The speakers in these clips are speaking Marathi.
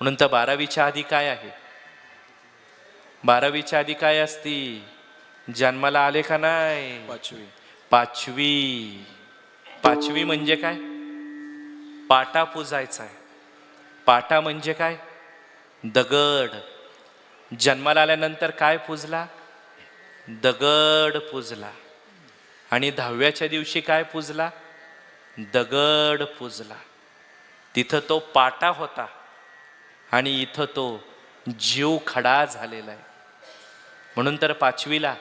म्हणून तर 12वीच्या आधी काय आहे? 12वीच्या आधी काय असती? जन्माला आले का नाही? पाचवी. पाचवी म्हणजे काय? पाटा पुजायचा आहे. पाटा म्हणजे काय? दगड. जन्माला आल्यानंतर काय पुजला? दगड पुजला. आणि 10व्याच्या दिवशी काय पुजला? दगड पुजला. तिथं तो पाटा होता आणि इथं तो जीव खडा झालेला आहे. म्हणून तर पाचवीला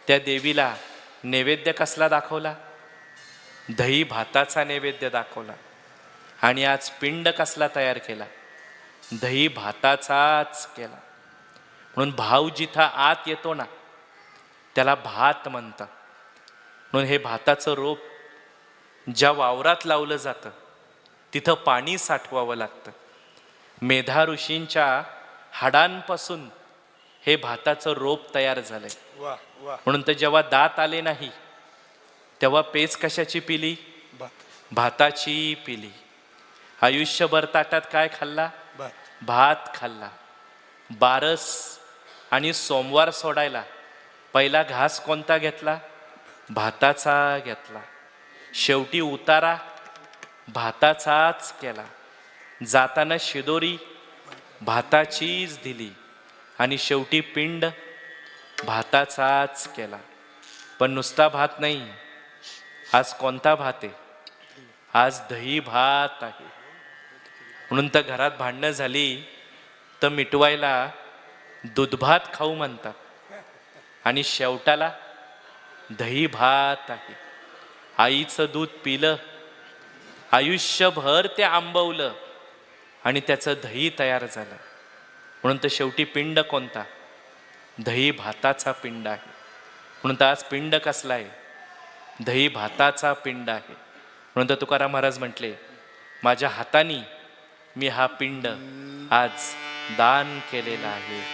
त्या देवीला नैवेद्य कसला दाखवला? दही भाताचा नैवेद्य दाखवला. आणि आज पिंड कसला तयार केला? दही भाताचाच केला. म्हणून भाव जिथं आत येतो ना त्याला भात म्हणतात. म्हणून हे भाताचं रोप ज्या वावरात लावलं जातं तिथं पाणी साठवावं लागतं. मेधा ऋषींच्या हाडांपासून हे भाताचं रोप तयार झालंय. म्हणून तर जेव्हा दात आले नाही तेव्हा पेच कशाची पिली? भाताची पिली. आयुष्यभर ताटात काय खाल्ला? भात खाल्ला. बारस आणि सोमवार सोडायला पहिला घास कोणता घेतला? भाताचा घेतला. शेवटी उतारा भाताचाच केला. जाताना शिदोरी भाताचीच दिली आणि शेवटी पिंड भाताचाच केला. पण नुसता भात नाही, आज कोणता भात आहे? आज दही भात आहे. म्हणून तर घरात भांडणं झाली तर मिटवायला दूध भात खाऊ म्हणतात आणि शेवटाला दही भात आहे. आईचं दूध पिलं, आयुष्यभर ते आंबवलं आणि त्याचं दही तयार झालं. म्हणून तर शेवटी पिंड कोणता? दही भाताचा पिंड आहे. म्हणून तर आज पिंड कसला आहे? दही भाताचा पिंड आहे. म्हणून तर तुकाराम महाराज म्हटले, माझ्या हाताने मी हा पिंड आज दान केलेला आहे.